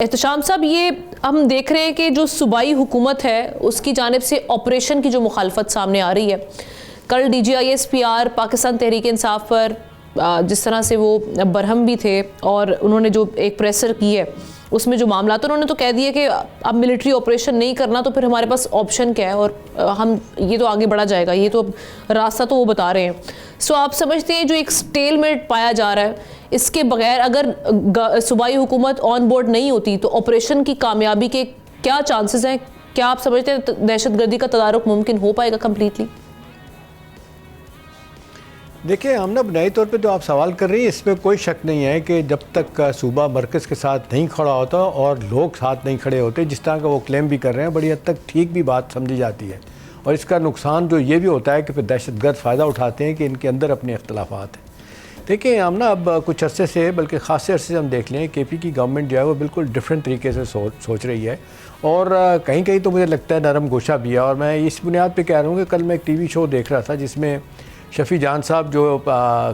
एहतशाम साहब, ये हम देख रहे हैं कि जो सूबाई हुकूमत है उसकी जानिब से ऑपरेशन की जो मुखालफत सामने आ रही है। कल DGISPR पाकिस्तान तहरीक इंसाफ पर जिस तरह से वो बरहम भी थे और उन्होंने जो एक प्रेसर की है उसमें जो मामला तो उन्होंने तो कह दिया कि अब मिलिट्री ऑपरेशन नहीं करना तो फिर हमारे पास ऑप्शन क्या है और हम ये तो आगे बढ़ा जाएगा, ये तो रास्ता तो वो बता रहे हैं। सो आप समझते हैं जो एक स्टेलमेट पाया जा रहा है इसके बगैर अगर सूबाई हुकूमत ऑन बोर्ड नहीं होती तो ऑपरेशन की कामयाबी के क्या चांसेस हैं? क्या आप समझते हैं दहशतगर्दी का तदारुक मुमकिन हो पाएगा कम्प्लीटली? देखिए, हम ना बुनियादी तौर पे तो आप सवाल कर रही हैं, इसमें कोई शक नहीं है कि जब तक सूबा मरकज़ के साथ नहीं खड़ा होता और लोग साथ नहीं खड़े होते, जिस तरह का वो क्लेम भी कर रहे हैं, बड़ी हद तक ठीक भी बात समझी जाती है। और इसका नुकसान जो ये भी होता है कि फिर दहशतगर्द फ़ायदा उठाते हैं कि इनके अंदर अपने इख्तलाफात हैं। देखिए, हम ना अब कुछ अरसे से, बल्कि ख़ासे अरसे से हम देख लें KP की गवर्नमेंट जो है वो बिल्कुल डिफरेंट तरीके से सोच रही है और कहीं कहीं तो मुझे लगता है नरम गोशा भी है। और मैं इस बुनियाद पे कह रहा हूँ कि कल मैं एक TV शो देख रहा था जिसमें शफ़ी जान साहब जो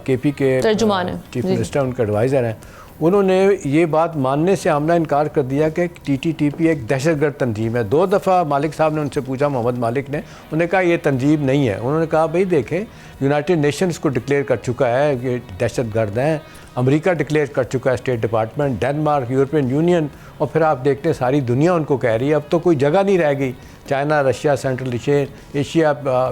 KP के तर्जुमान है, चीफ मिनिस्टर, उनके एडवाइज़र हैं, उन्होंने ये बात मानने से आमना इनकार कर दिया कि TTTP एक दहशतगर्द तंजीम है। 2 दफ़ा मालिक साहब ने उनसे पूछा, मोहम्मद मालिक ने, उन्होंने कहा ये तंजीम नहीं है। उन्होंने कहा भाई देखें, यूनाइटेड नेशंस को डिक्लेयर कर चुका है कि दहशतगर्द हैं, अमेरिका डिक्लेयर कर चुका है, state department, Denmark, European union, और फिर आप देखते हैं सारी दुनिया उनको कह रही है। अब तो कोई जगह नहीं रह गई, China, Russia, central Asia,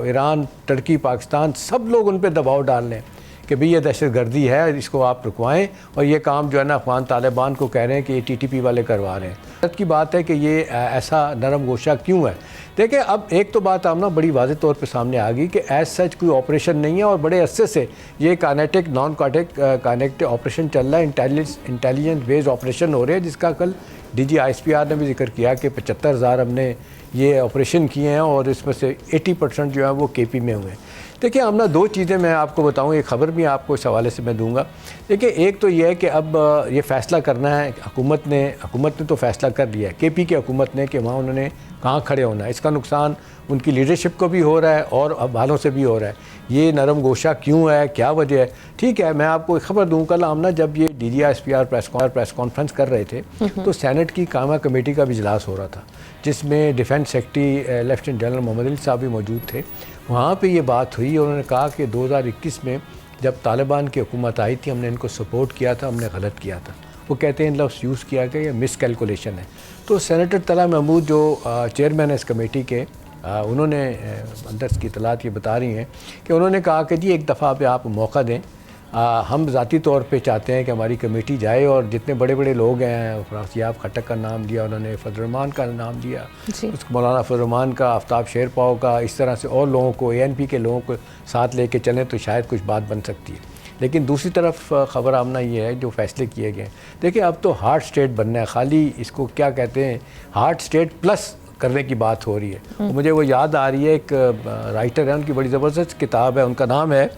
Iran, तुर्की, पाकिस्तान, सब लोग उन पर दबाव डाल लें कि भाई ये दहशतगर्दी है, इसको आप रुकवाएं। और ये काम जो है ना अफगान तालिबान को कह रहे हैं कि ये TTP वाले करवा रहे हैं। बात की बात है कि ये ऐसा नरम गोशा क्यों है। देखिए, अब एक तो बात आमना बड़ी वाज़ेह तौर पे सामने आ गई कि एज सच कोई ऑपरेशन नहीं है और बड़े अरसे से ये काइनेटिक नॉन काइनेटिक ऑपरेशन चल रहा है, इंटेलिजेंस बेस्ड ऑपरेशन हो रहे हैं, जिसका कल DGISPR ने भी जिक्र किया कि 75,000 हमने ये ऑपरेशन किए हैं और इसमें से 80% जो है वो KP में हुए हैं। देखिए, हम ना 2 चीज़ें मैं आपको बताऊं, एक ख़बर भी आपको इस हवाले से मैं दूंगा। देखिए, एक तो ये है कि अब ये फ़ैसला करना है, हुकूमत ने तो फ़ैसला कर लिया है, KP की हुकूमत ने, कि वहाँ उन्होंने कहाँ खड़े होना है। इसका नुकसान उनकी लीडरशिप को भी हो रहा है और अब वालों से भी हो रहा है। ये नरम गोशा क्यों है, क्या वजह है? ठीक है, मैं आपको एक ख़बर दूँ, कल हम ना जब ये DGISPR प्रेस कॉन्फ्रेंस कर रहे थे तो सेनेट की कामा कमेटी का भी इजलास हो रहा था, जिसमें defence secretary lieutenant general Mohammad Ali साहब भी मौजूद थे। वहाँ पे ये बात हुई और उन्होंने कहा कि 2021 में जब तालिबान की हुकूमत आई थी, हमने इनको सपोर्ट किया था, हमने गलत किया था। वो कहते हैं इन लफ्ज़ यूज़ किया गया, ये मिस कैलकुलेशन है। तो सेनेटर तला महमूद जो चेयरमैन है इस कमेटी के, उन्होंने अंदर की इतलात ये बता रही हैं कि उन्होंने कहा कि जी एक दफ़ा पे आप मौका दें, हम ज़ाती तौर पे चाहते हैं कि हमारी कमेटी जाए और जितने बड़े बड़े लोग हैं, फरासियाब खटक का नाम लिया उन्होंने, फजलरहमान का नाम लिया, उसको मौलाना फजलरहमान का, आफ्ताब शेरपाव का, इस तरह से और लोगों को, ANP के लोगों को साथ लेके चलें तो शायद कुछ बात बन सकती है। लेकिन दूसरी तरफ ख़बर आमना ये है जो फ़ैसले किए गए। देखिए, अब तो हार्ड स्टेट बनना है, खाली इसको क्या कहते हैं, हार्ड स्टेट प्लस करने की बात हो रही है। मुझे वो याद आ रही है, एक राइटर है, उनकी बड़ी ज़बरदस्त किताब है, उनका नाम है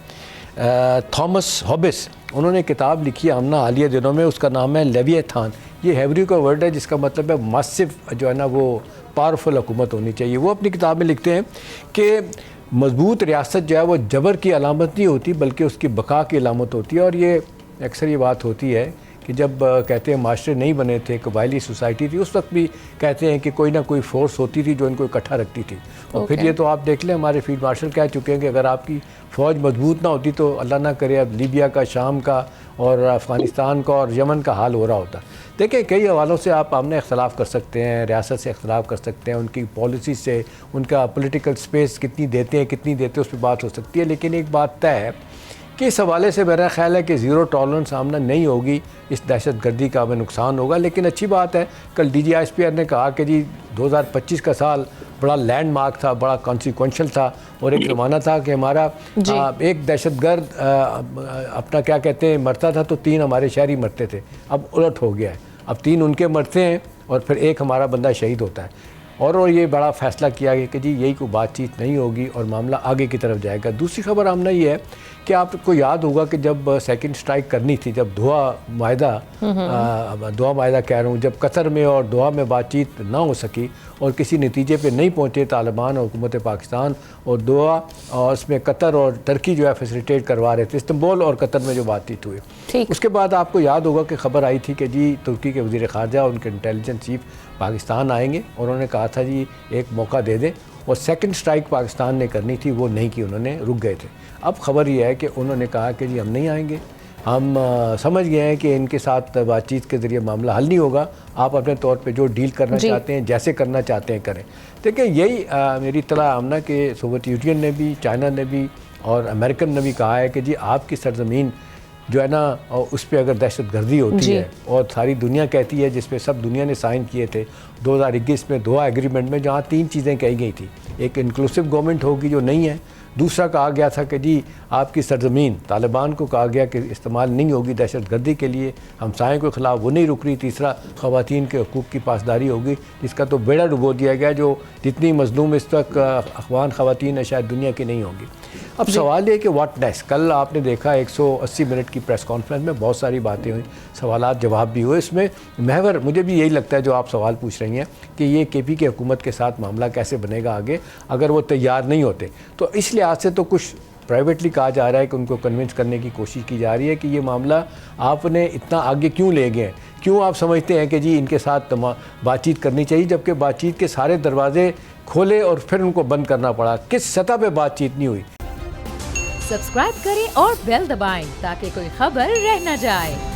थॉमस हॉबिस। उन्होंने किताब लिखी है हमने हालिया दिनों में, उसका नाम है लेविएथान। ये हेब्रू का वर्ड है जिसका मतलब है मासिव, जो है ना वो पावरफुल हुकूमत होनी चाहिए। वो अपनी किताब में लिखते हैं कि मजबूत रियासत जो है वो जबर की अलामत नहीं होती बल्कि उसकी बका की अलामत होती है। और ये अक्सर ये बात होती है कि जब कहते हैं माशरे नहीं बने थे, कबायली सोसाइटी थी, उस वक्त भी कहते हैं कि कोई ना कोई फ़ोर्स होती थी जो इनको इकट्ठा रखती थी। और फिर ये तो आप देख लें, हमारे फील्ड मार्शल कह चुके हैं कि अगर आपकी फ़ौज मजबूत ना होती तो अल्लाह ना करे अब लीबिया का, शाम का और अफ़गानिस्तान का और यमन का हाल हो रहा होता। देखिए, कई हवालों से आप आमने इख्तलाफ कर सकते हैं, रियासत से इख्तलाफ कर सकते हैं, उनकी पॉलिसी से, उनका पॉलिटिकल स्पेस कितनी देते हैं, कितनी देते हैं, उस पर बात हो सकती है। लेकिन एक बात तय है कि इस हवाले से मेरा ख्याल है कि ज़ीरो टॉलरेंस सामना नहीं होगी, इस दहशतगर्दी का हमें नुकसान होगा। लेकिन अच्छी बात है, कल DGISPR ने कहा कि जी 2025 का साल बड़ा लैंडमार्क था, बड़ा कॉन्सिक्वेंशल था और एक ज़माना था कि हमारा एक दहशतगर्द अपना क्या कहते हैं मरता था तो 3 हमारे शहरी मरते थे। अब उलट हो गया है, अब 3 उनके मरते हैं और फिर एक हमारा बंदा शहीद होता है। और ये बड़ा फैसला किया गया कि जी यही कोई बातचीत नहीं होगी और मामला आगे की तरफ जाएगा। दूसरी खबर आमना ये है कि आपको याद होगा कि जब सेकंड स्ट्राइक करनी थी, जब दोहा मायदा कह रहा हूँ, जब कतर में और दोहा में बातचीत ना हो सकी और किसी नतीजे पे नहीं पहुँचे तालिबान और हुकूमत पाकिस्तान, और दोहा और उसमें कतर और टर्की जो है फैसिलिटेट करवा रहे थे, इस्तांबुल और कतर में जो बातचीत हुई, उसके बाद आपको याद होगा कि खबर आई थी कि जी तुर्की के वज़ीर ख़ारजा, उनके इंटेलिजेंस चीफ पाकिस्तान आएंगे और उन्होंने कहा था जी एक मौका दे दें, और सेकंड स्ट्राइक पाकिस्तान ने करनी थी, वो नहीं की, उन्होंने रुक गए थे। अब खबर ये है कि उन्होंने कहा कि जी हम नहीं आएंगे, हम समझ गए हैं कि इनके साथ बातचीत के ज़रिए मामला हल नहीं होगा, आप अपने तौर पे जो डील करना चाहते हैं, जैसे करना चाहते हैं करें। देखिए यही मेरी इत्तला आमना कि सोवियत यूनियन ने भी, चाइना ने भी और अमेरिकन ने भी कहा है कि जी आपकी सरजमीन जो है ना, उस पर अगर दहशत गर्दी होती है, और सारी दुनिया कहती है, जिस पे सब दुनिया ने साइन किए थे 2021 में दोहा एग्रीमेंट में, जहाँ 3 चीज़ें कही गई थी, एक इंक्लूसिव गवर्नमेंट होगी जो नहीं है, दूसरा कहा गया था कि जी आपकी सरजमीन, तालिबान को कहा गया कि इस्तेमाल नहीं होगी दहशत गर्दी के लिए, हमसायों के ख़िलाफ़ वो नहीं रुक रही, तीसरा ख़वातीन के हकूक़ की पासदारी होगी, जिसका तो बेड़ा डुबो दिया गया, जो जितनी मज़लूम इस तक अफ़गान ख़वातीन है शायद दुनिया की नहीं होगी। अब सवाल ये कि व्हाट नेक्स्ट। कल आपने देखा 180 मिनट की प्रेस कॉन्फ्रेंस में बहुत सारी बातें हुई, सवालात जवाब भी हुए, इसमें महवर मुझे भी यही लगता है जो आप सवाल पूछ रही हैं कि ये केपी की हुकूमत के साथ मामला कैसे बनेगा आगे, अगर वो तैयार नहीं होते। तो इस लिहाज से तो कुछ प्राइवेटली कहा जा रहा है कि उनको कन्विंस करने की कोशिश की जा रही है कि ये मामला आपने इतना आगे क्यों ले गए, क्यों आप समझते हैं कि जी इनके साथ बातचीत करनी चाहिए, जबकि बातचीत के सारे दरवाजे खोले और फिर उनको बंद करना पड़ा। किस सतह पे बातचीत नहीं हुई। सब्सक्राइब करें और बेल दबाएं ताकि कोई खबर रह न जाए।